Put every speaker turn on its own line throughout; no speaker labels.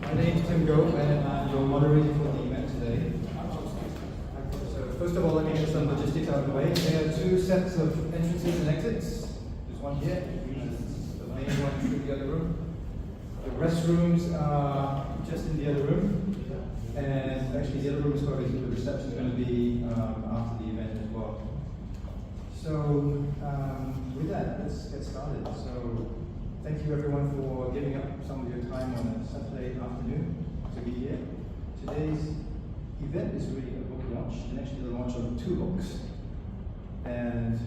My name is Tim Goh, and I'm your moderator for the event today. So first of all, let me get some logistics out of the way. There are two sets of entrances and exits. There's one here, the main one through the other room. The restrooms are just in the other room, and actually the other room is where the reception is going to be after the event as well. So with that, let's get started. So thank you everyone for giving up some of your time on a Saturday afternoon to be here. Today's event is really a book launch, and actually the launch of two books. And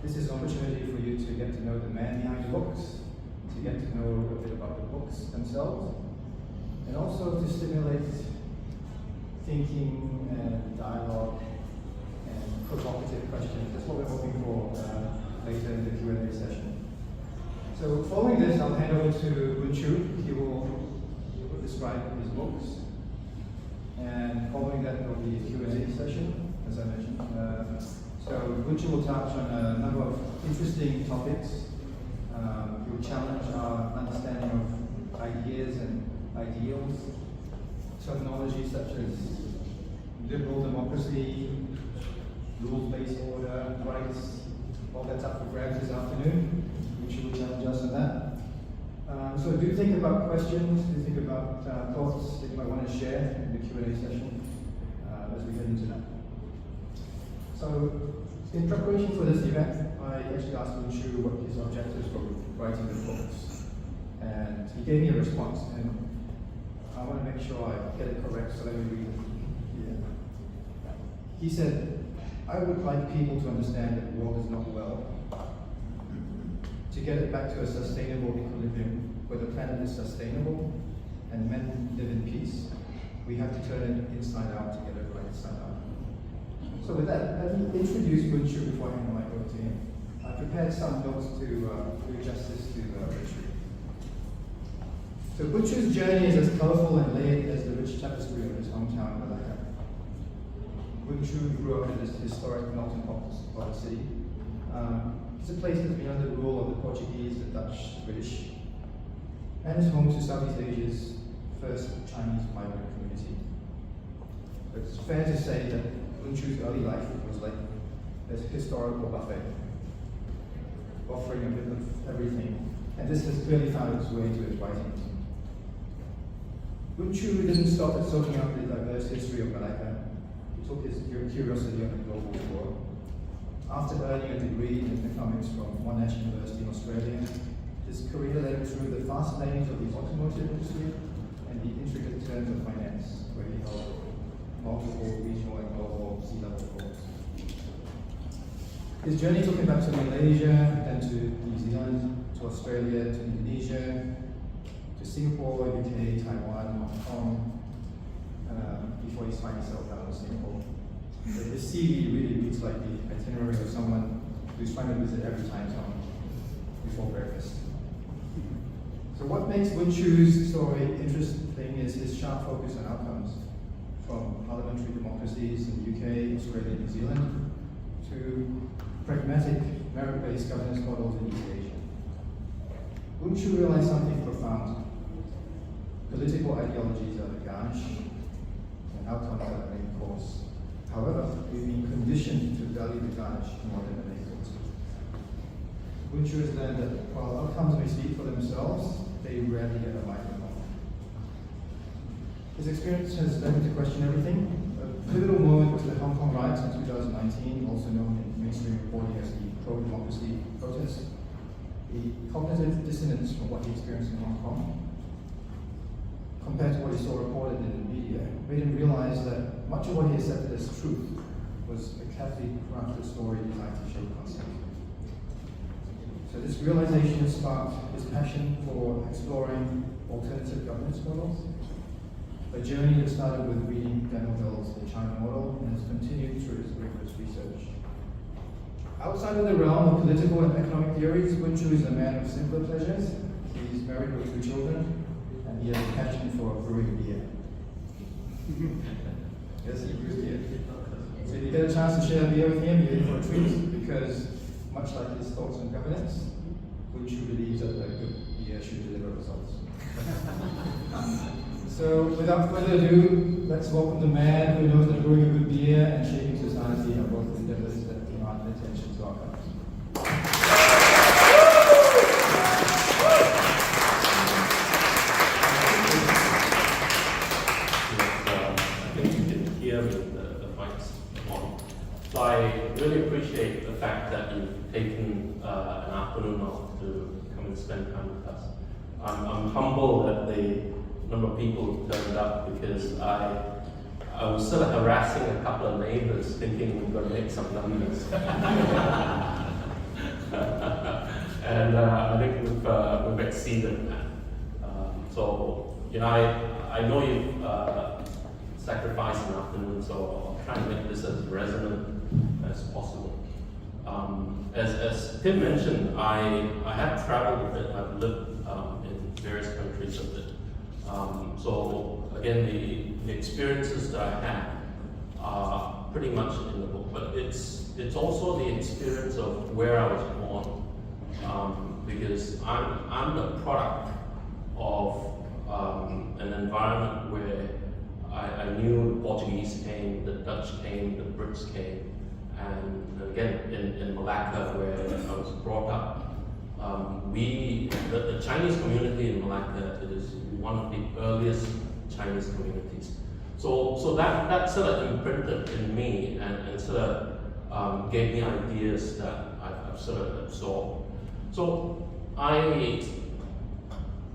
this is an opportunity for you to get to know the man behind the books, to get to know a bit about the books themselves, and also to stimulate thinking and dialogue and provocative questions. That's what we're hoping for later in the Q&A session. So following this, I'll hand over to Boon Choo. He will describe his books. And following that, there will be a Q&A session, as I mentioned. So Boon Choo will touch on a number of interesting topics. He will challenge our understanding of ideas and ideals, terminology such as liberal democracy, rules-based order, rights, all that's up for grabs this afternoon. Which will challenge us on that. So do think about questions, do think about thoughts that you might want to share in the Q&A session as we head into that. So in preparation for this event, I actually asked Boon Choo what his objectives for writing the books. And he gave me a response, and I want to make sure I get it correct, so let me read it. Yeah. He said, "I would like people to understand that the world is not well. To get it back to a sustainable equilibrium where the planet is sustainable and men live in peace, we have to turn it inside out to get it right side out." So with that, let me introduce Boon Choo before I hand the mic over to him. I prepared some notes to do justice to the retreat. So Boon Choo's journey is as colorful and layered as the rich tapestry of his hometown, Malacca. Boon Choo grew up in this historic melting pot city. It's a place that's been under the rule of the Portuguese, the Dutch, the British, and is home to Southeast Asia's first Chinese migrant community. But it's fair to say that Boon Choo's early life was like a historical buffet, offering a bit of everything, and this has clearly found its way to his writings. Boon Choo didn't stop at soaking up the diverse history of Malacca. He took his curiosity on a global tour. After earning a degree in economics from Monash University in Australia, his career led him through the fast lanes of the automotive industry and the intricate turns of finance, where he held multiple regional and global C-level roles. His journey took him back to Malaysia, then to New Zealand, to Australia, to Indonesia, to Singapore, UK, Taiwan, Hong Kong, before he finally settled down in Singapore. This CV really reads like the itinerary of someone who's trying to visit every time zone before breakfast. So what makes Boon Choo's story interesting is his sharp focus on outcomes, from parliamentary democracies in the UK, Australia, New Zealand, to pragmatic, merit-based governance models in East Asia. Boon Choo realized something profound. Political ideologies are the garnish, and outcomes are the main course. However, we've been conditioned to value the garnish more than the main course. Boon Choo has learned that while outcomes may speak for themselves, they rarely get a microphone. His experience has led him to question everything. A pivotal moment was the Hong Kong riots in 2019, also known in mainstream reporting as the pro-democracy protests. The cognitive dissonance from what he experienced in Hong Kong compared to what he saw reported in the media made him realize that much of what he accepted as truth was a carefully crafted story designed to shape concept. So this realization sparked his passion for exploring alternative governance models, a journey that started with reading Daniel Bell's The China Model and has continued through his rigorous research. Outside of the realm of political and economic theories, Boon Choo is a man of simpler pleasures. He's married with 2 children, and he has a passion for brewing beer. Yes, he brews beer. So if you get a chance to share beer with him, you're in for a treat, because much like his thoughts on governance, Boon Choo believes that a good beer should deliver results. So without further ado, let's welcome the man who knows that brewing a good beer and shaping society are both endeavors that demand attention to our country.
I think you can hear me, the mic's on. So I really appreciate the fact that you've taken an afternoon off to come and spend time with us. I'm humbled at the number of people who turned up because I was sort of harassing a couple of neighbors thinking we were going to make some numbers. And I think we've exceeded that. So, you know, I know you've sacrificed an afternoon, so I'll try and make this as resonant as possible. As Tim mentioned, I have traveled a bit, I've lived in various countries a bit. So again, the experiences that I had are pretty much in the book, but it's also the experience of where I was born, because I'm the product of an environment where I knew the Portuguese came, the Dutch came, the Brits came, and again in Malacca where I was brought up. The Chinese community in Malacca is one of the earliest Chinese communities. So that sort of imprinted in me and sort of gave me ideas that I've sort of absorbed. So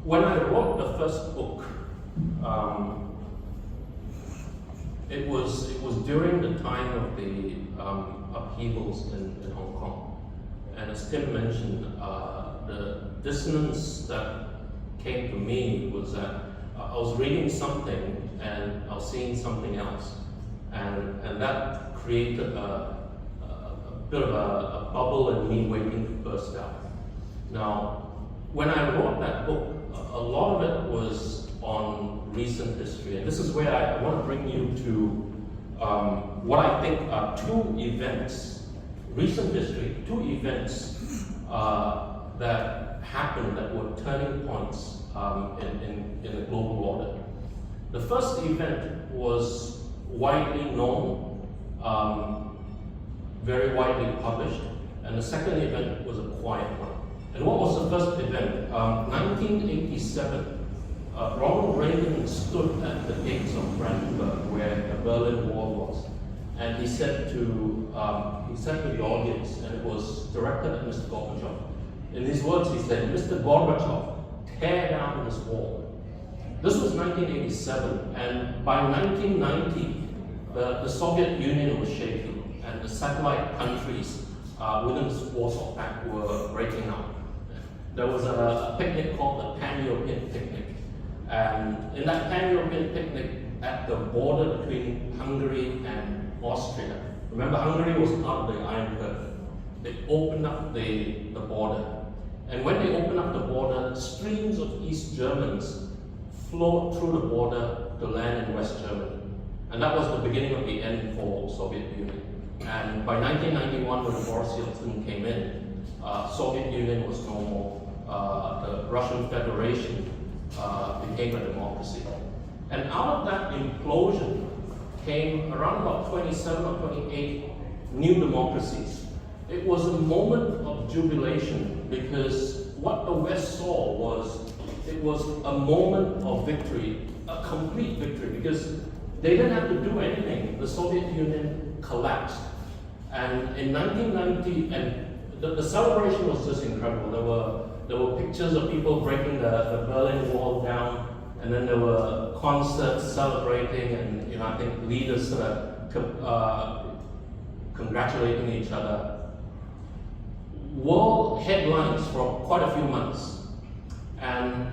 when I wrote the first book, it was during the time of the upheavals in Hong Kong. And as Tim mentioned, the dissonance that came to me was that I was reading something and I was seeing something else. And that created a bit of a bubble in me waiting to burst out. Now, when I wrote that book, a lot of it was on recent history. And this is where I want to bring you to what I think are two events, recent history, two events that happened that were turning points in the global order. The first event was widely known, very widely published, and the second event was a quiet one. And what was the first event? 1987, Ronald Reagan stood at the gates of Brandenburg, where the Berlin Wall was, and he said to the audience, and it was directed at Mr. Gorbachev. In these words, he said, "Mr. Gorbachev, tear down this wall." This was 1987, and by 1990, the Soviet Union was shaking, and the satellite countries within the Warsaw Pact were breaking up. There was a picnic called the Pan-European Picnic, and in that Pan-European Picnic, at the border between Hungary and Austria, remember Hungary was part of the Iron Curtain, they opened up the border. And when they opened up the border, streams of East Germans flowed through the border to land in West Germany. And that was the beginning of the end for Soviet Union. And by 1991, when Boris Yeltsin came in, Soviet Union was no more. The Russian Federation became a democracy. And out of that implosion came around about 27 or 28 new democracies. It was a moment of jubilation because what the West saw was, it was a moment of victory, a complete victory, because they didn't have to do anything. The Soviet Union collapsed. And in 1990, and the celebration was just incredible. There were pictures of people breaking the Berlin Wall down, and then there were concerts celebrating, and I think leaders sort of congratulating each other. World headlines for quite a few months, and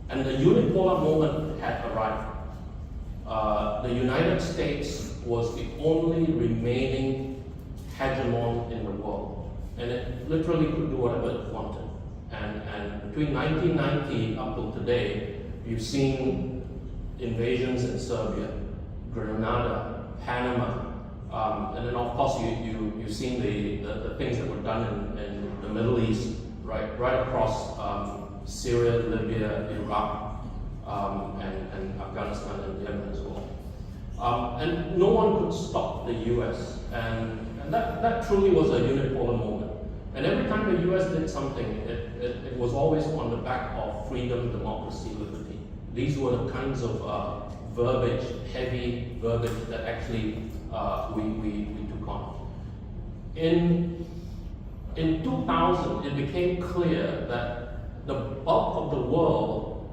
the unipolar moment had arrived. The United States was the only remaining hegemon in the world, and it literally could do whatever it wanted. And between 1990 up till today, you've seen invasions in Serbia, Grenada, Panama, and then of course you've seen the things that were done in the Middle East, right across Syria, Libya, Iraq. and Afghanistan and Yemen as well. And no one could stop the US, and that truly was a unipolar moment. And every time the US did something, it was always on the back of freedom, democracy, liberty. These were the kinds of verbiage, heavy verbiage that actually we took on. In 2000, it became clear that the bulk of the world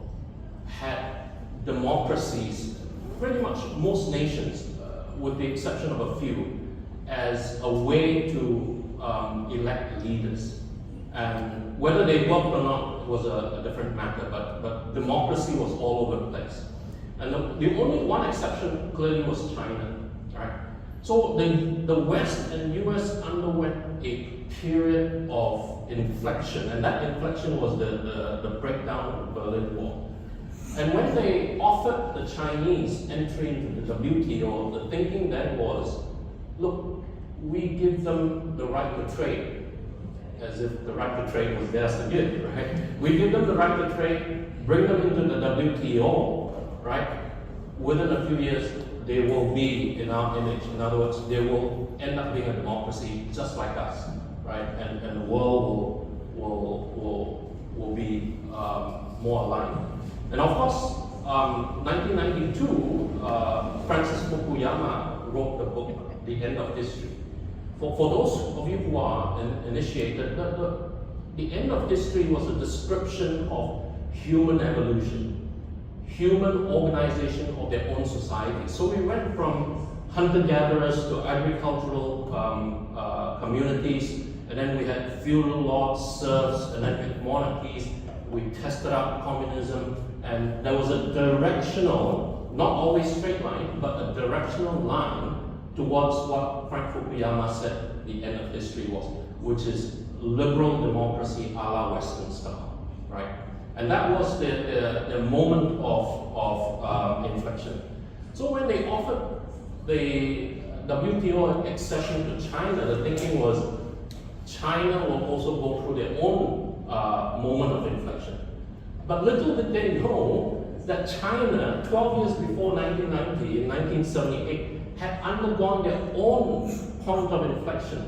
had democracies, pretty much most nations, with the exception of a few, as a way to elect leaders. And whether they worked or not was a different matter, but democracy was all over the place. And the only one exception clearly was China, right? So the West and US underwent a period of inflection, and that inflection was the breakdown of the Berlin Wall. And when they offered the Chinese entry into the WTO, the thinking then was, look, we give them the right to trade, as if the right to trade was theirs to give, right? We give them the right to trade, bring them into the WTO, right? Within a few years, they will be in our image. In other words, they will end up being a democracy just like us, right? And the world will be more aligned. And of course, 1992, Francis Fukuyama wrote the book, The End of History. For those of you who are initiated, the end of history was a description of human evolution, human organization of their own society. So we went from hunter-gatherers to agricultural communities, and then we had feudal lords, serfs, and then we had monarchies. We tested out communism, and there was a directional, not always straight line, but a directional line towards what Frank Fukuyama said the end of history was, which is liberal democracy a la Western style, right? And that was the moment of inflection. So when they offered the WTO accession to China, the thinking was China will also go through their own moment of inflection. But little did they know that China, 12 years before 1990, in 1978, had undergone their own point of inflection.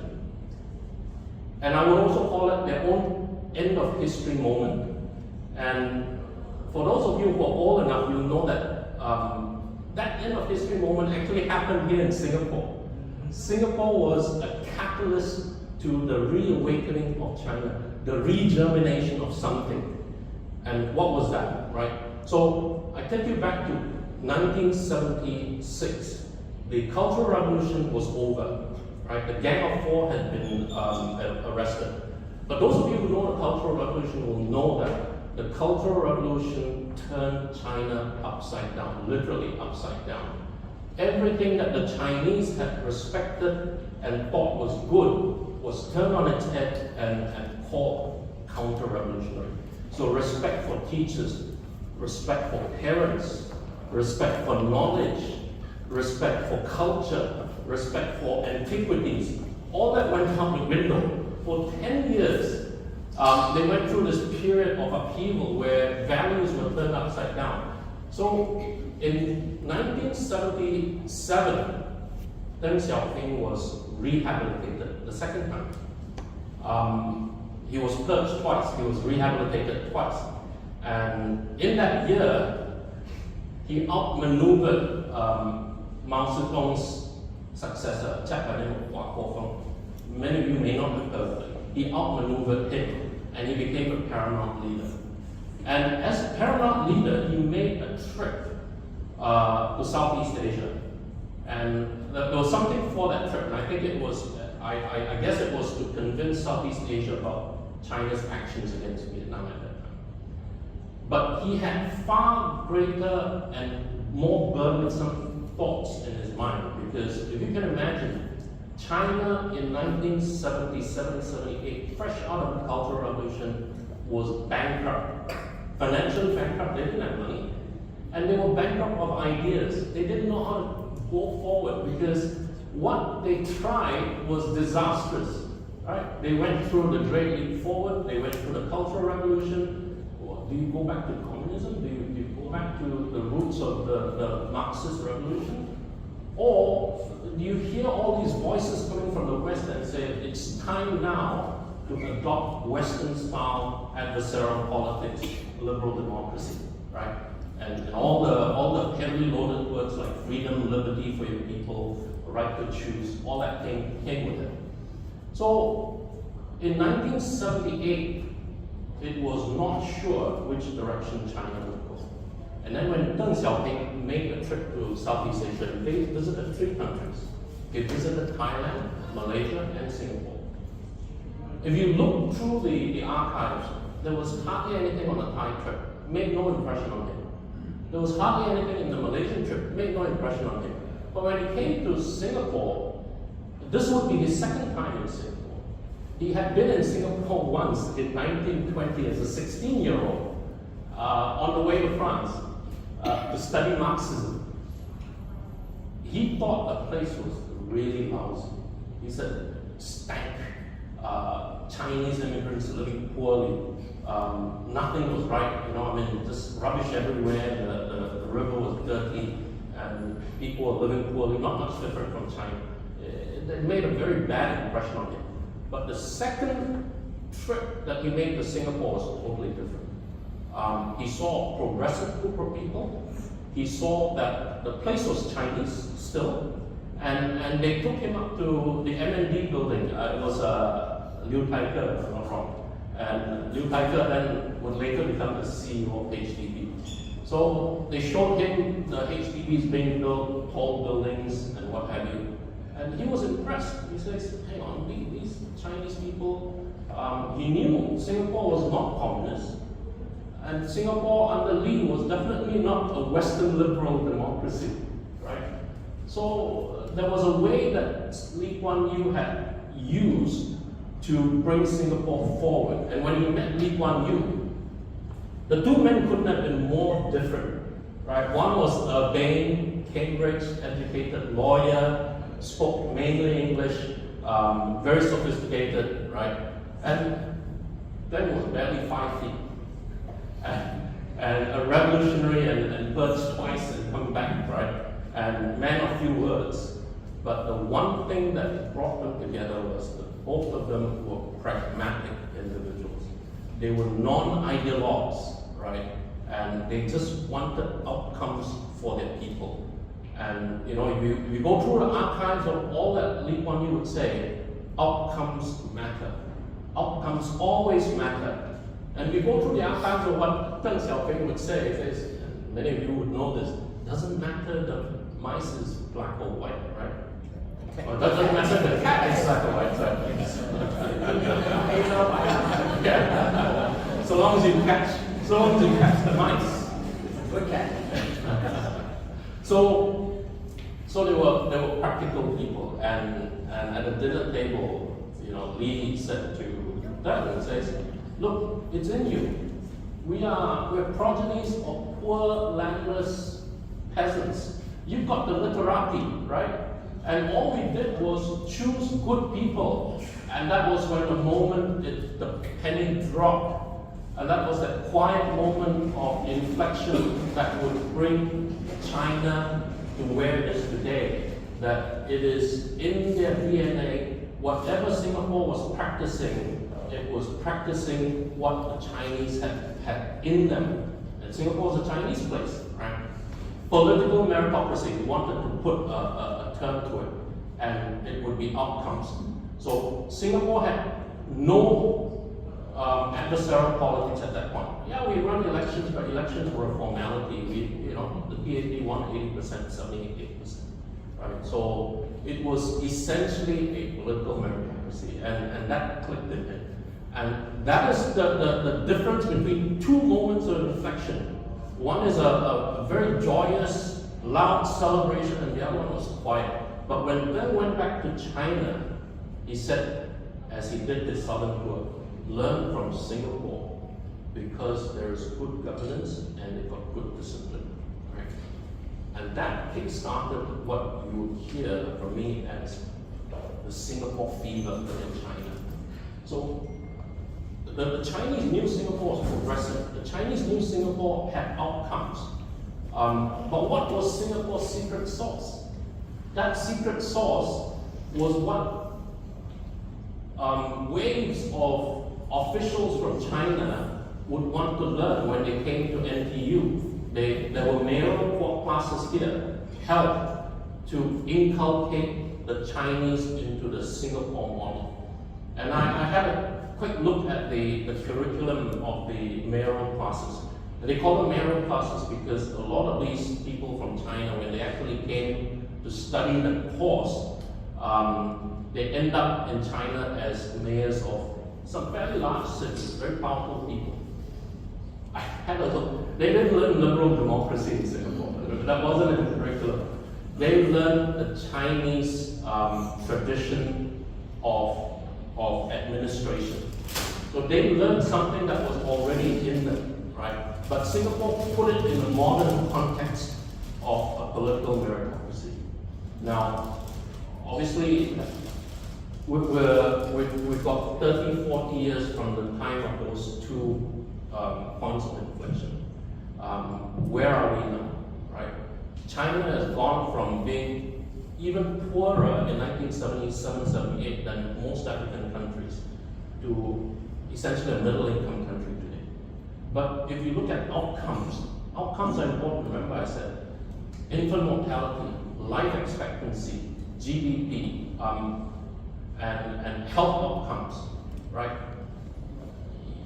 And I would also call it their own end of history moment. And for those of you who are old enough, you'll know that that end of history moment actually happened here in Singapore. Singapore was a catalyst to the reawakening of China, the regermination of something. And what was that, right? So I take you back to 1976. The Cultural Revolution was over, right? The Gang of Four had been arrested. But those of you who know the Cultural Revolution will know that the Cultural Revolution turned China upside down, literally upside down. Everything that the Chinese had respected and thought was good was turned on its head and called counter-revolutionary. So respect for teachers, respect for parents, respect for knowledge, respect for culture, respect for antiquities, all that went out the window. For 10 years, they went through this period of upheaval where values were turned upside down. So in 1977, Deng Xiaoping was rehabilitated the second time. He was purged twice, he was rehabilitated twice. And in that year, he outmaneuvered Mao Zedong's successor, a chap by the name of Hua Guofeng. Many of you may not have heard of it. He outmaneuvered him, and he became a paramount leader. And as paramount leader, he made a trip to Southeast Asia. And there was something for that trip, and I think it was, I guess it was to convince Southeast Asia about China's actions against Vietnam at that time. But he had far greater and more burdensome thoughts in his mind, because if you can imagine, China in 1977-78, fresh out of the Cultural Revolution, was bankrupt. Financially bankrupt, they didn't have money. And they were bankrupt of ideas. They didn't know how to go forward because what they tried was disastrous. Right? They went through the Great Leap Forward, they went through the Cultural Revolution. Do you go back to communism? Do you go back back to the roots of the Marxist revolution? Or do you hear all these voices coming from the West and say it's time now to adopt Western-style adversarial politics, liberal democracy, right? And all the heavily loaded words like freedom, liberty for your people, right to choose, all that came with it. So in 1978, it was not sure which direction China would go. And then when Deng Xiaoping made a trip to Southeast Asia, they visited 3 countries. He visited Thailand, Malaysia, and Singapore. If you look through the archives, there was hardly anything on the Thai trip, made no impression on him. There was hardly anything in the Malaysian trip, made no impression on him. But when he came to Singapore, this would be his 2nd time in Singapore. He had been in Singapore once in 1920 as a 16-year-old on the way to France to study Marxism. He thought the place was really lousy. He said, stank, Chinese immigrants living poorly, nothing was right, just rubbish everywhere, the river was dirty, and people were living poorly, not much different from China. It made a very bad impression on him. But the 2nd trip that he made to Singapore was totally different. He saw a progressive group of people. He saw that the place was Chinese still, and they took him up to the M&D building. It was Liu Taike, if I'm not wrong. And Liu Taike then would later become the CEO of HDB. So they showed him the HDBs being built, tall buildings, and what have you. And he was impressed. He says, hang on, these Chinese people, he knew Singapore was not communist. And Singapore under Lee was definitely not a Western liberal democracy, right? So there was a way that Lee Kuan Yew had used to bring Singapore forward. And when he met Lee Kuan Yew, the 2 men couldn't have been more different, right? One was a Bain, Cambridge-educated lawyer, spoke mainly English, very sophisticated, right? And then was barely 5 feet. And a revolutionary and purged twice and come back, right? And man of few words. But the one thing that brought them together was that both of them were pragmatic individuals. They were non-ideologues, right? And they just wanted outcomes for their people. And if you go through the archives of all that Lee Kuan Yew would say, outcomes matter. Outcomes always matter. And we go through the archives of what Deng Xiaoping would say. He says, and many of you would know this, doesn't matter the mice is black or white, right? Okay. Or doesn't matter the cat is black or white, right? Yeah. So long as you catch the mice.
Good cat.
So they were practical people, and at the dinner table, Lee said to them and says, look, it's in you. We're progenies of poor, landless peasants. You've got the literati, right? And all we did was choose good people. And that was when the moment the penny dropped. And that was that quiet moment of inflection that would bring China to where it is today. That it is in their DNA, whatever Singapore was practicing, it was practicing what the Chinese had in them. And Singapore is a Chinese place, right? Political meritocracy, we wanted to put a term to it, and it would be outcomes. So Singapore had no adversarial politics at that point. Yeah, we run elections, but elections were a formality. The PAP won 80%, 78%, right? So it was essentially a political meritocracy, and that clicked in it. And that is the difference between 2 moments of inflection. One is a very joyous, loud celebration, and the other one was quiet. But when Deng went back to China, he said, as he did this southern tour, learn from Singapore, because there is good governance and they've got good discipline. Right? And that kick-started what you would hear from me as the Singapore fever in China. So the Chinese knew Singapore was progressive. The Chinese knew Singapore had outcomes. But what was Singapore's secret sauce? That secret sauce was what waves of officials from China would want to learn when they came to NTU. There were mayoral classes here, helped to inculcate the Chinese into the Singapore model. And I had a quick look at the curriculum of the mayoral classes. And they call them mayoral classes because a lot of these people from China, when they actually came to study the course, they end up in China as mayors of some fairly large cities, very powerful people. I had a look. They didn't learn liberal democracy in Singapore. That wasn't in the curriculum. They learned the Chinese tradition of administration. So they learned something that was already in them, right? But Singapore put it in the modern context of a political meritocracy. Now, obviously, we've got 30, 40 years from the time of those two points of inflection. Where are we now, right? China has gone from being even poorer in 1977, 78 than most African countries to essentially a middle-income country today. But if you look at outcomes are important. Remember I said infant mortality, life expectancy, GDP, and health outcomes, right?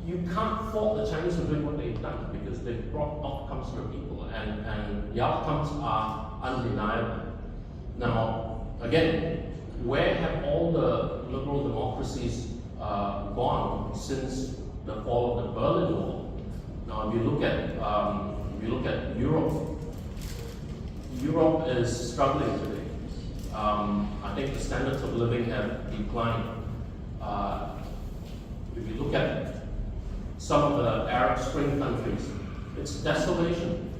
You can't fault the Chinese for doing what they've done because they've brought outcomes for people, and the outcomes are undeniable. Now, again, where have all the liberal democracies gone since the fall of the Berlin Wall? Now, if you look at Europe is struggling today. I think the standards of living have declined. If you look at some of the Arab Spring countries, it's desolation.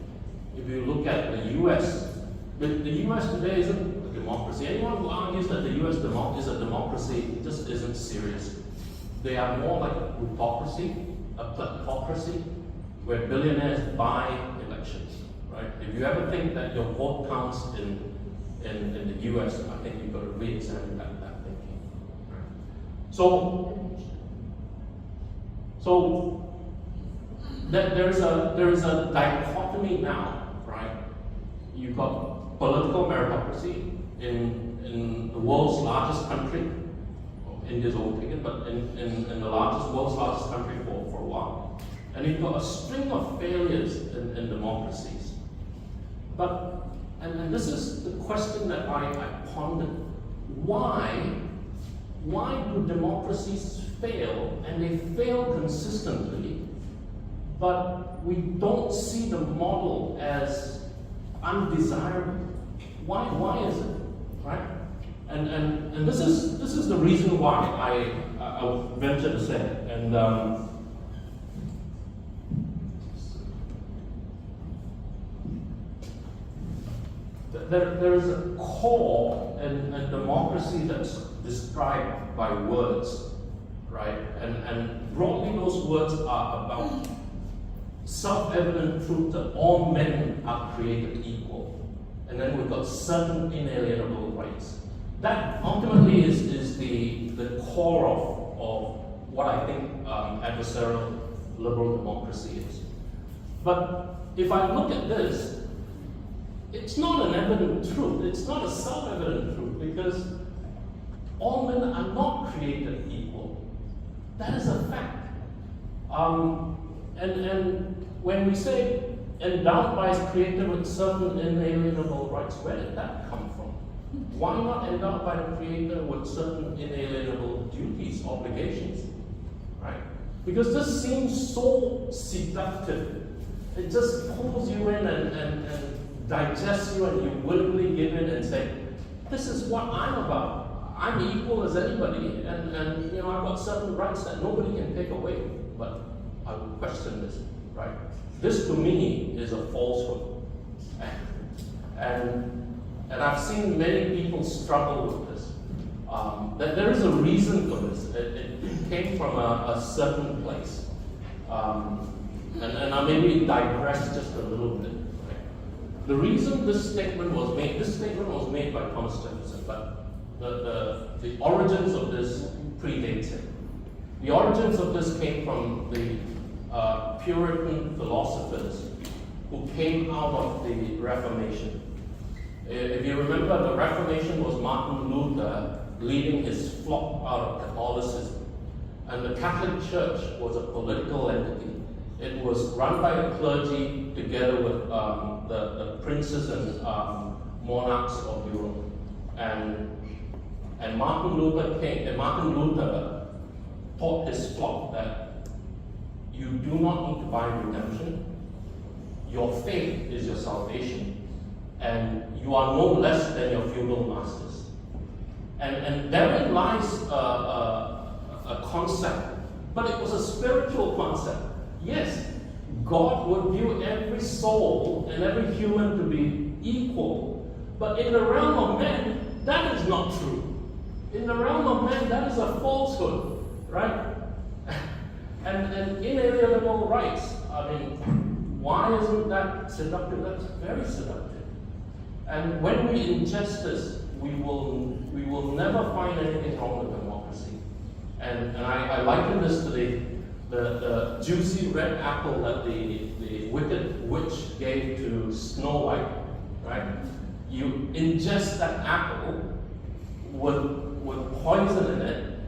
If you look at the US, the US today isn't a democracy. Anyone who argues that the US is a democracy just isn't serious. They are more like a plutocracy, a kleptocracy, where billionaires buy elections, right? If you ever think that your vote counts in the US, I think you've got to re-examine that thinking. So there is a dichotomy now, right? You've got political meritocracy in the world's largest country. Well, India's overtaken, but in the world's largest country for a while. And you've got a string of failures in democracies. But and this is the question that I pondered. Why do democracies fail, and they fail consistently, but we don't see the model as undesirable? Why is it, right? And this is the reason why I venture to say it. And there is a core in democracy that's described by words, right? And broadly, those words are about self-evident truth that all men are created equal. And then we've got certain inalienable rights. That ultimately is the core of what I think adversarial liberal democracy is. But if I look at this, it's not an evident truth. It's not a self-evident truth because all men are not created equal. That is a fact. And when we say endowed by his creator with certain inalienable rights, where did that come from? Why not endowed by the creator with certain inalienable duties, obligations, right? Because this seems so seductive. It just pulls you in and digests you, and you willingly give in and say, this is what I'm about. I'm equal as anybody, and I've got certain rights that nobody can take away. But I would question this, right? This to me is a falsehood. And I've seen many people struggle with this. That there is a reason for this. It came from a certain place. And I maybe digress just a little bit. Right? the reason this statement was made by Thomas Jefferson, but the origins of this predates him. The origins of this came from the Puritan philosophers who came out of the Reformation. If you remember, the Reformation was Martin Luther leading his flock out of Catholicism. And the Catholic Church was a political entity. It was run by the clergy together with the princes and monarchs of Europe. And Martin Luther taught his flock that you do not need to buy redemption. Your faith is your salvation, and you are no less than your feudal masters. And therein lies a concept, but it was a spiritual concept. Yes, God would view every soul and every human to be equal, but in the realm of men, that is not true. In the realm of men, that is a falsehood, right? And inalienable rights. I mean, why isn't that seductive? That's very seductive. And when we ingest this, we will never find anything wrong with democracy. And I liken this to the juicy red apple that the wicked witch gave to Snow White, right? You ingest that apple with poison in it,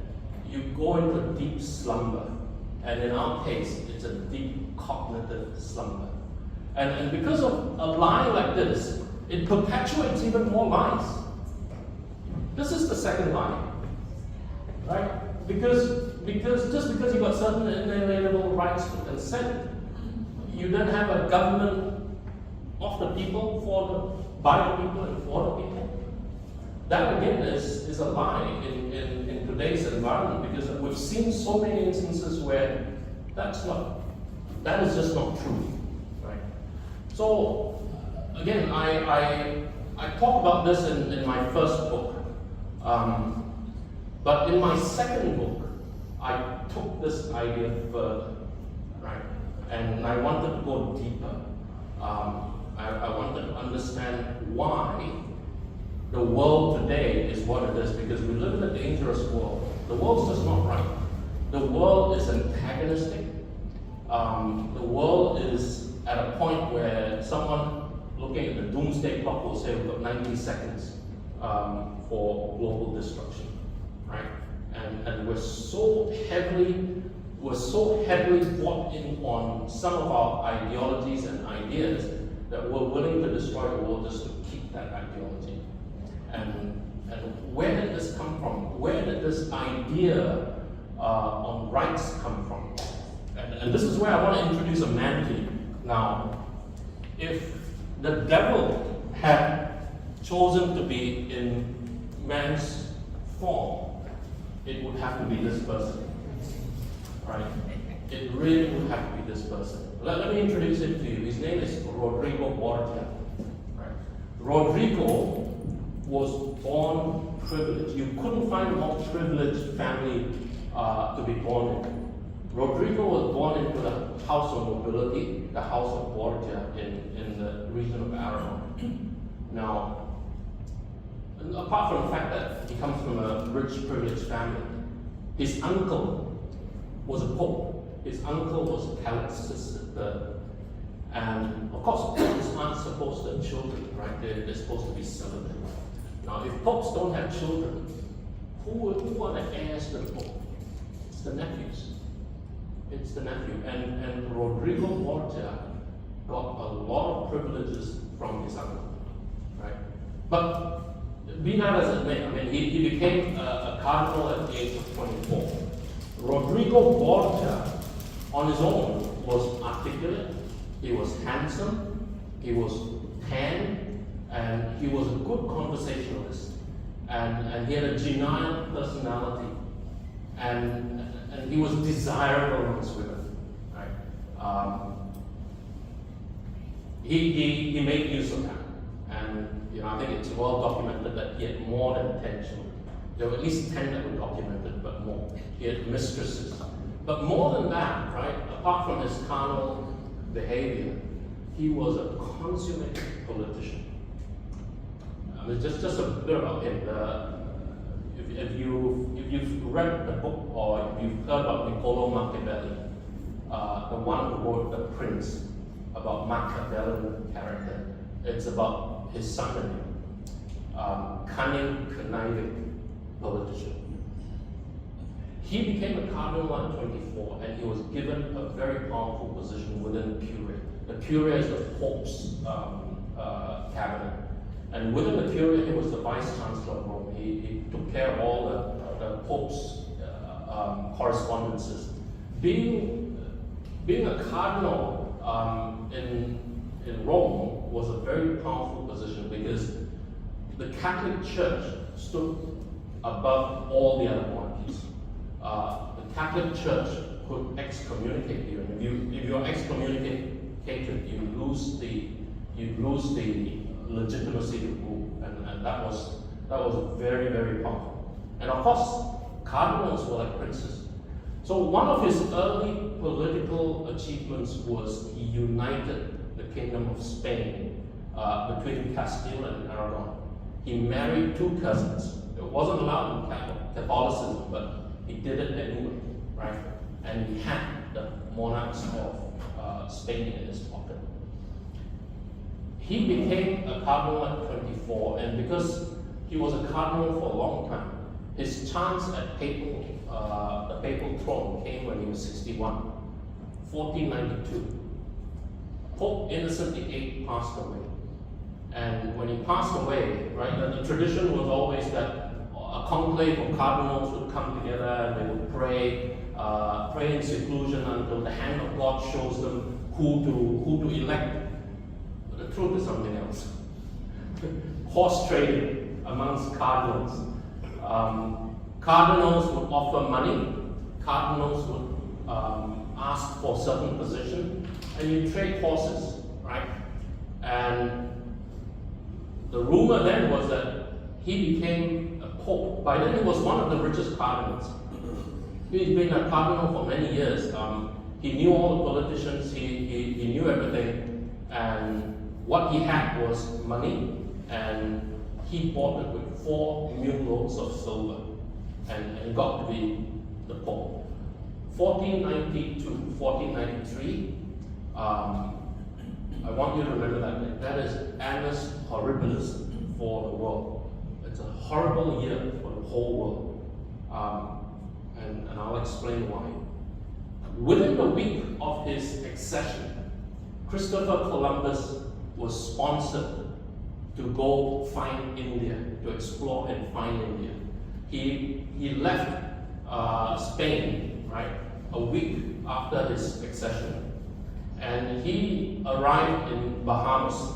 you go into deep slumber. And in our case, it's a deep cognitive slumber. And because of a lie like this, it perpetuates even more lies. This is the second lie, right? Because just because you got certain inalienable rights to consent, you then have a government of the people, by the people, and for the people. That again is a lie in today's environment, because we've seen so many instances where that is just not true, right? So again, I talk about this in my first book, but in my second book, I took this idea further, right? And I wanted to go deeper. I wanted to understand why the world today is what it is, because we live in a dangerous world. The world's just not right. The world is antagonistic. The world is at a point where someone looking at the doomsday clock will say we've got 90 seconds for global destruction, right? And we're so heavily bought in on some of our ideologies and ideas that we're willing to destroy the world just to keep that ideology. And where did this come from? Where did this idea on rights come from? And this is where I want to introduce a man to you. Now, if the devil had chosen to be in man's form, it would have to be this person, right? It really would have to be this person. Let me introduce him to you. His name is Rodrigo Borgia. Right? Rodrigo was born privileged. You couldn't find a more privileged family to be born in. Rodrigo was born into the house of nobility, the house of Borgia in the region of Aragon. Now, apart from the fact that he comes from a rich, privileged family, his uncle was a pope. His uncle was Calixtus III. And of course, popes aren't supposed to have children, right? They're supposed to be celibate. Now, if popes don't have children, who are the heirs to the pope? It's the nephews. It's the nephew. And Rodrigo Borgia got a lot of privileges from his uncle, right? But be that as it may, I mean, he became a cardinal at the age of 24. Rodrigo Borgia, on his own, was articulate, he was handsome, he was tan, and he was a good conversationalist. And he had a genial personality. And he was desirable amongst women. Right? He made use of that. And I think it's well documented that he had more than 10 children. There were at least 10 that were documented, but more. He had mistresses. But more than that, right, apart from his carnal behavior, he was a consummate politician. I mean, just a bit about him. If you've read the book or if you've heard about Niccolo Machiavelli, the one who wrote The Prince, about Machiavellian character, it's about his son-in-law. Cunning, conniving politician. He became a cardinal at 24 and he was given a very powerful position within the Curia. The Curia is the Pope's cabinet. And within the Curia, he was the vice-chancellor of Rome. He took care of all the Pope's correspondences. Being a cardinal in Rome was a very powerful position because the Catholic Church stood above all the other monarchies. The Catholic Church could excommunicate you, and if you're excommunicated, you lose the legitimacy to rule, and that was very, very powerful. And of course, cardinals were like princes. So one of his early political achievements was he united the Kingdom of Spain between Castile and Aragon. He married two cousins. It wasn't allowed in Catholicism, but he did it anyway, right? And he had the monarchs of Spain in his pocket. He became a cardinal at 24, and because he was a cardinal for a long time, his chance at the papal throne came when he was 61, 1492. Pope Innocent VIII passed away. And when he passed away, right, the tradition was always that a conclave of cardinals would come together and they would pray in seclusion until the hand of God shows them who to elect. But the truth is something else. Horse trading amongst cardinals. Cardinals would offer money. Cardinals would ask for certain position, and you trade horses, right? And the rumor then was that he became a pope. By then he was one of the richest cardinals. He's been a cardinal for many years. He knew all the politicians, he knew everything, and what he had was money, and he bought it with 4 mule loads of silver, and he got to be the pope. 1490 to 1493, I want you to remember that. That is Annus Horribilis for the world. It's a horrible year for the whole world. And I'll explain why. Within the week of his accession, Christopher Columbus was sponsored to go find India, to explore and find India. He left Spain, right, a week after his accession. And he arrived in Bahamas.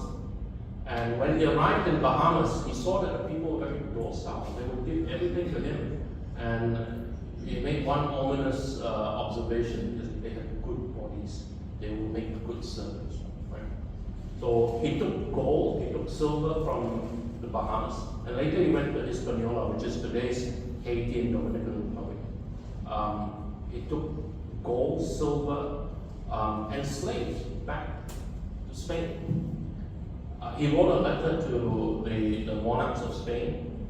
And when he arrived in Bahamas, he saw that the people were very docile. They would give everything to him. And he made one ominous observation, because they had good bodies, they would make good servants. Right? So he took gold, he took silver from the Bahamas, and later he went to Hispaniola, which is today's Haiti and Dominican Republic. He took gold, silver, and slaves back to Spain. He wrote a letter to the monarchs of Spain,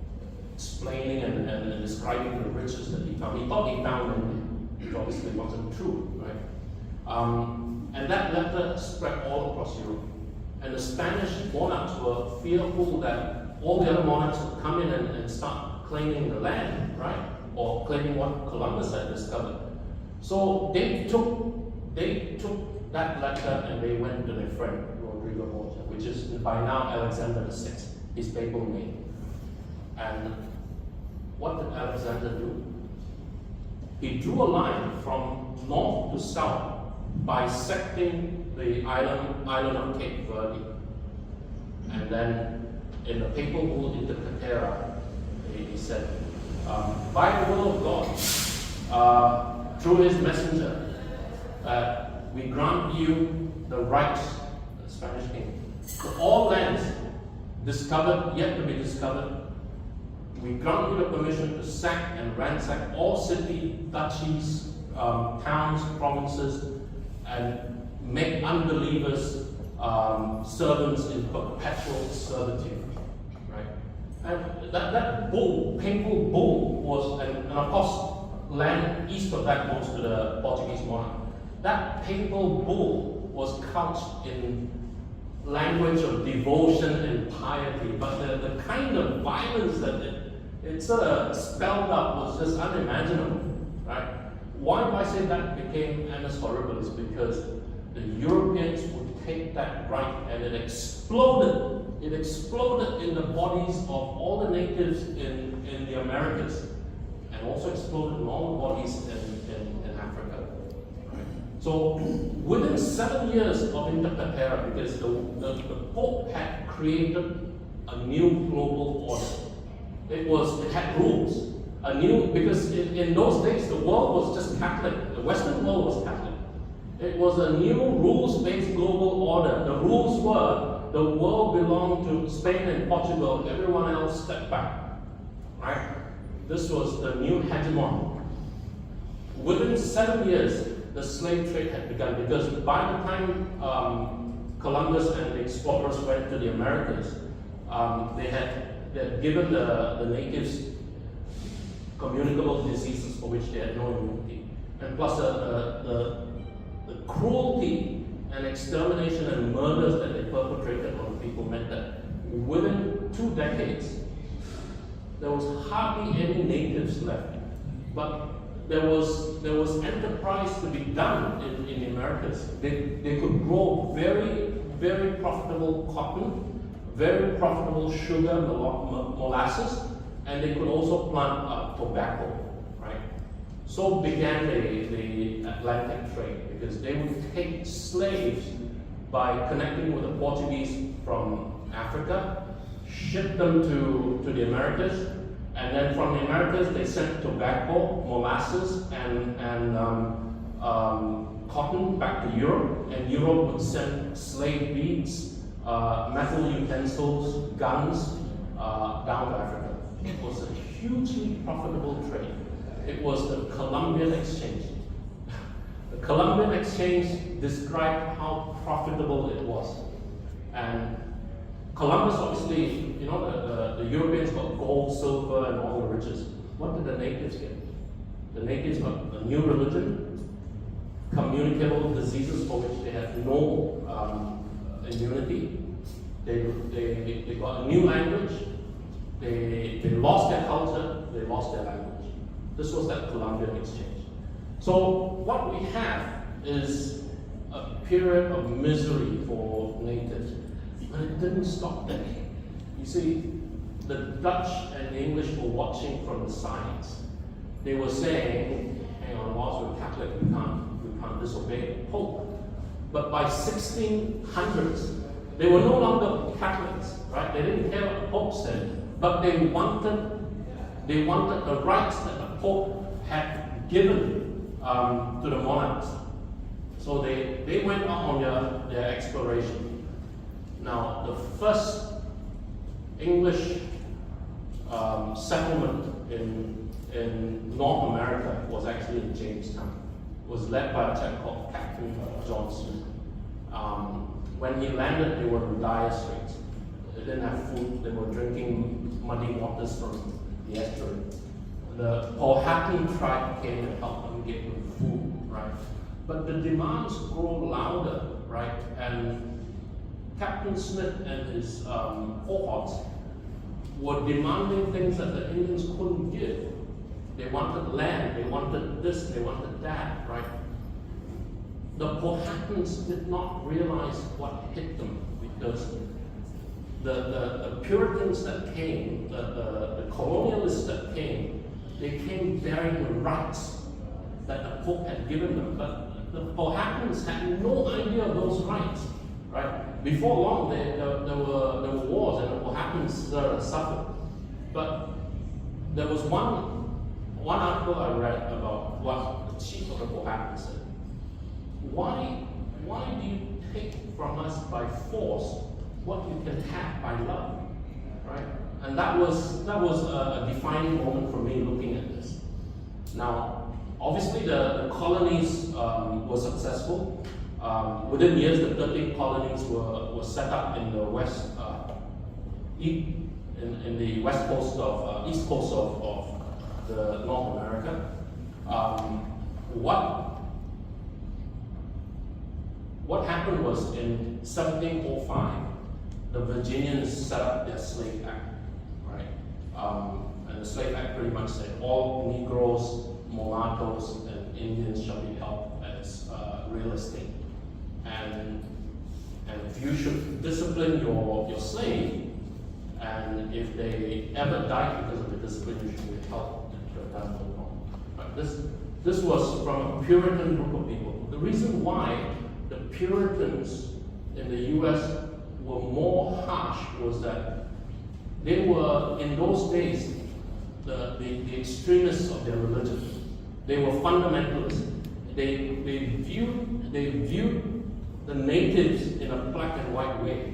explaining and describing the riches that he found. He thought he found them, which obviously wasn't true, right? And that letter spread all across Europe. And the Spanish monarchs were fearful that all the other monarchs would come in and start claiming the land, right? Or claiming what Columbus had discovered. So they took that letter and they went to their friend, Rodrigo Borgia, which is by now Alexander VI, his papal name. And what did Alexander do? He drew a line from north to south, bisecting the island of Cape Verde. And then in the papal bull Inter Caetera, he said, by the will of God, through his messenger, we grant you the rights, the Spanish king, to all lands discovered, yet to be discovered. We grant you the permission to sack and ransack all cities, duchies, towns, provinces, and make unbelievers servants in perpetual servitude, right? And that bull, papal bull, was, and of course, land east of that goes to the Portuguese monarch. That papal bull was couched in language of devotion and piety, but the kind of violence that it sort of spelled out was just unimaginable, right? Why do I say that became annus horribilis? Because the Europeans would take that right and it exploded. It exploded in the bodies of all the natives in the Americas, and also exploded in all the bodies in Africa. So within 7 years of Inter Patera, because the Pope had created a new global order. It had rules. Because in those days the world was just Catholic. The Western world was Catholic. It was a new rules-based global order. The rules were the world belonged to Spain and Portugal. Everyone else stepped back. Right? This was the new hegemon. Within 7 years, the slave trade had begun, because by the time Columbus and the explorers went to the Americas, they had given the natives communicable diseases for which they had no immunity. And plus the cruelty and extermination and murders that they perpetrated on people meant that within 2 decades, there was hardly any natives left. But there was enterprise to be done in the Americas. They could grow very, very profitable cotton, very profitable sugar, molasses, and they could also plant tobacco, right? So began the Atlantic trade, because they would take slaves by connecting with the Portuguese from Africa, ship them to the Americas, and then from the Americas they sent tobacco, molasses, and cotton back to Europe, and Europe would send slave beads, metal utensils, guns down to Africa. It was a hugely profitable trade. It was the Columbian Exchange. The Columbian Exchange described how profitable it was. And Columbus, obviously, the Europeans got gold, silver, and all the riches. What did the natives get? The natives got a new religion, communicable diseases for which they had no immunity. They got a new language. They lost their culture. They lost their language. This was that Columbian Exchange. So what we have is a period of misery for natives. But it didn't stop there. You see, the Dutch and the English were watching from the sides. They were saying, hang on, whilst we're Catholic, we can't disobey the Pope. But by 1600s, they were no longer Catholics, right? They didn't care what the Pope said, but they wanted the rights that the Pope had given to the monarchs. So they went on their exploration. Now, the first English settlement in North America was actually in Jamestown. It was led by a chap called Captain John Smith. When he landed, they were in dire straits. They didn't have food. They were drinking muddy waters from the estuary. The Powhatan tribe came and helped them get them food, right? But the demands grow louder, right? And Captain Smith and his cohorts were demanding things that the Indians couldn't give. They wanted land, they wanted this, they wanted that, right? The Powhatans did not realize what hit them, because the Puritans that came, the colonialists that came, they came bearing the rights that the Pope had given them. But the Powhatans had no idea of those rights, right? Before long, there were wars, and the Powhatans suffered. But there was one article I read about what the chief of the Powhatan said. Why do you take from us by force what you can have by love, right? And that was a defining moment for me looking at this. Now, obviously the colonies were successful. Within years, the 13 colonies were set up in the west, in the west coast of, east coast of the North America. What happened was in 1705, the Virginians set up their Slave Act, right? And the Slave Act pretty much said all Negroes, mulattoes, and Indians shall be held as real estate. And if you should discipline your slave, and if they ever died because of the discipline, you should be held to have done no wrong. Right? This was from a Puritan group of people. The reason why the Puritans in the US were more harsh was that they were, in those days, the extremists of their religion. They were fundamentalists. They viewed the natives in a black and white way.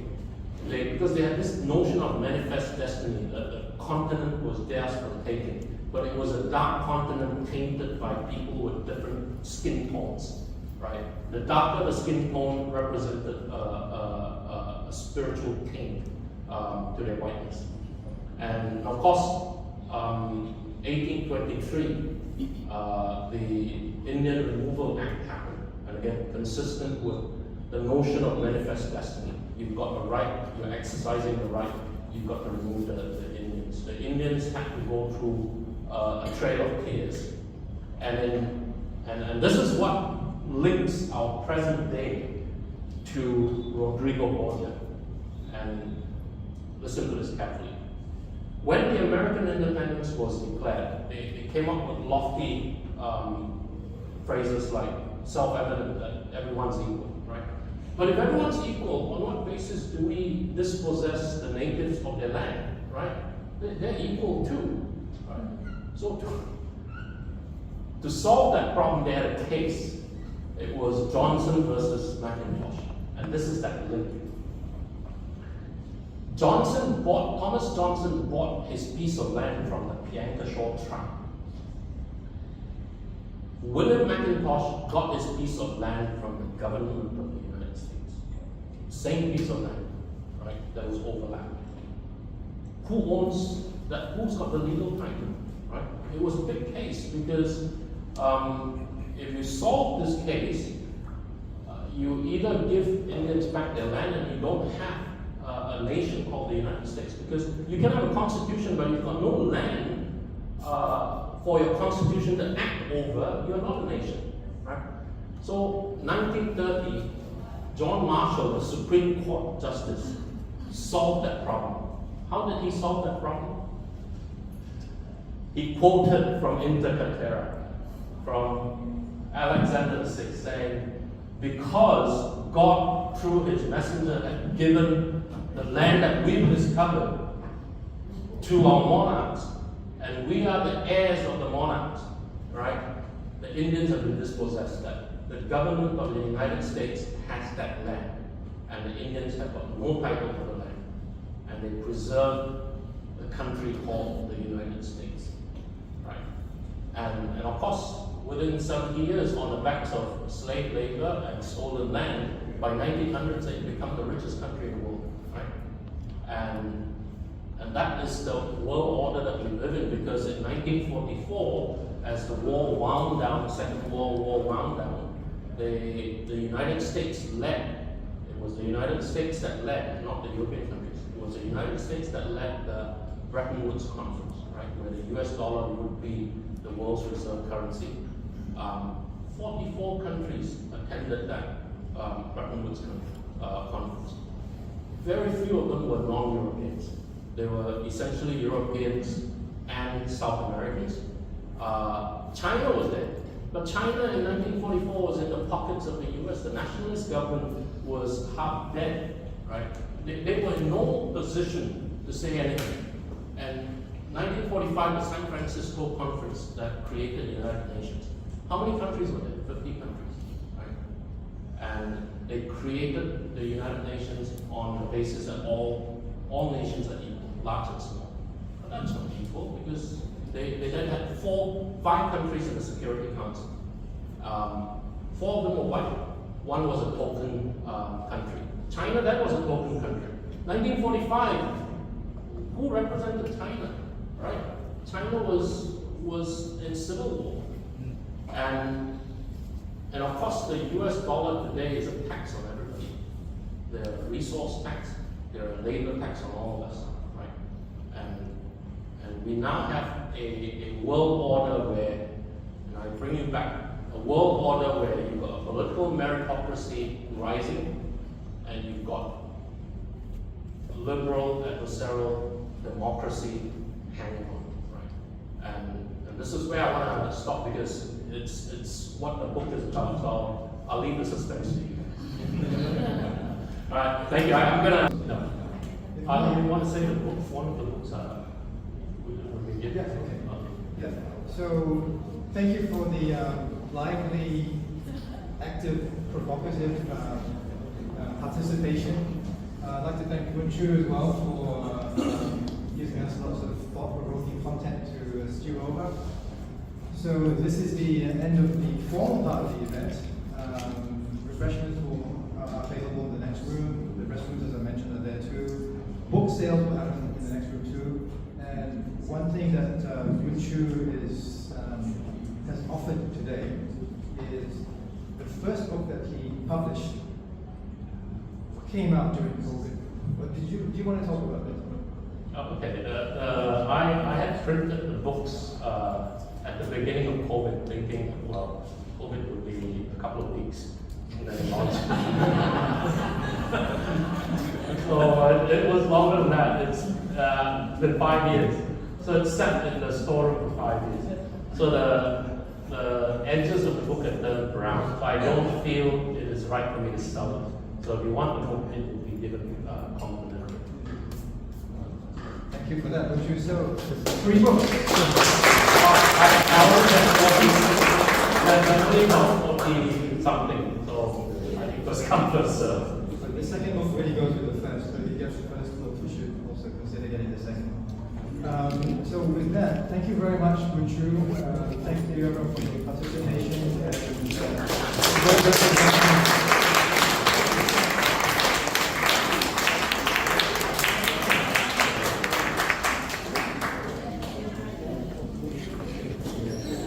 Because they had this notion of manifest destiny, that the continent was theirs for the taking. But it was a dark continent tainted by people with different skin tones, right? The darker the skin tone represented a spiritual taint to their whiteness. And of course, 1823, the Indian Removal Act happened. And again, consistent with the notion of manifest destiny. You've got the right, you're exercising the right, you've got to remove the Indians. The Indians had to go through a trail of tears. And this is what links our present day to Rodrigo Borgia. And listen to this carefully. When the American independence was declared, they came up with lofty phrases like self-evident that everyone's equal, right? But if everyone's equal, on what basis do we dispossess the natives of their land, right? They're equal too, right? So to solve that problem, they had a case. It was Johnson versus McIntosh, and this is that link. Thomas Johnson bought his piece of land from the Piankashaw tribe. William McIntosh got his piece of land from the government of the United States. Same piece of land, right? That was overlapped. Who owns that? Who's got the legal title, right? It was a big case because if you solve this case, you either give Indians back their land and you don't have a nation called the United States, because you can have a constitution but you've got no land for your constitution to act over. You're not a nation, right? So 1930, John Marshall, the Supreme Court Justice, solved that problem. How did he solve that problem? He quoted from Inter Caetera, from Alexander VI, saying, because God, through his messenger, had given the land that we've discovered to our monarchs, and we are the heirs of the monarchs, right? The Indians have been dispossessed. That the government of the United States has that land, and the Indians have got no title to the land, and they preserve the country called the United States, right? And of course, within 70 years, on the backs of slave labor and stolen land, by 1900s, they become the richest country in the world, right? And that is the world order that we live in, because in 1944, as the war wound down, Second World War wound down, the United States led. It was the United States that led, not the European countries. It was the United States that led the Bretton Woods Conference, right, where the US dollar would be the world's reserve currency. 44 countries attended that Bretton Woods conference. Very few of them were non-Europeans. They were essentially Europeans and South Americans. China was there, but China in 1944 was in the pockets of the US. The nationalist government was half dead, right? They were in no position to say anything. And 1945, the San Francisco Conference that created the United Nations. How many countries were there? 50 countries, right? And they created the United Nations on the basis that all nations are equal, large and small. But that's not equal, because they then had 5 countries in the Security Council. 4 of them were white. one was a token country. China then was a token country. 1945, who represented China, right? China was in civil war. And of course the US dollar today is a tax on everybody. They're a resource tax, they're a labor tax on all of us, right? And we now have a world order where, and I bring you back, a world order where you've got a political meritocracy rising, and you've got liberal adversarial democracy hanging on, right? And this is where I want to stop, because it's what the book is about, so I'll leave the suspense to you. All right, thank you. I'm gonna. No. You want to say the book? One of the books.
Yeah. Okay. Yeah. So thank you for the lively, active, provocative participation. I'd like to thank Wen Chu as well for giving us lots of thought-provoking content to stew over. So this is the end of the formal part of the event. Refreshments are available in the next room. The restrooms, as I mentioned, are there too. Book sales will happen in the next room too. And one thing that Wen Chu has offered today is the first book that he published came out during COVID. But do you want to talk about it?
Okay. I had printed the books at the beginning of COVID, thinking, well, COVID would be a couple of weeks, and then it launched. So it was longer than that. It's been 5 years. So it's sat in the storeroom for 5 years. So the edges of the book are turned brown. So I don't feel it is right for me to sell it. So if you want the book, it will be given complimentary.
Thank you for that, Wen Chu. So, 3 books.
I only have 40 something, so I think first come first serve.
But the second book really goes with the first, so if you get the first book, you should also consider getting the second one. So with that, thank you very much, Wen Chu. Thank you everyone for your participation. And,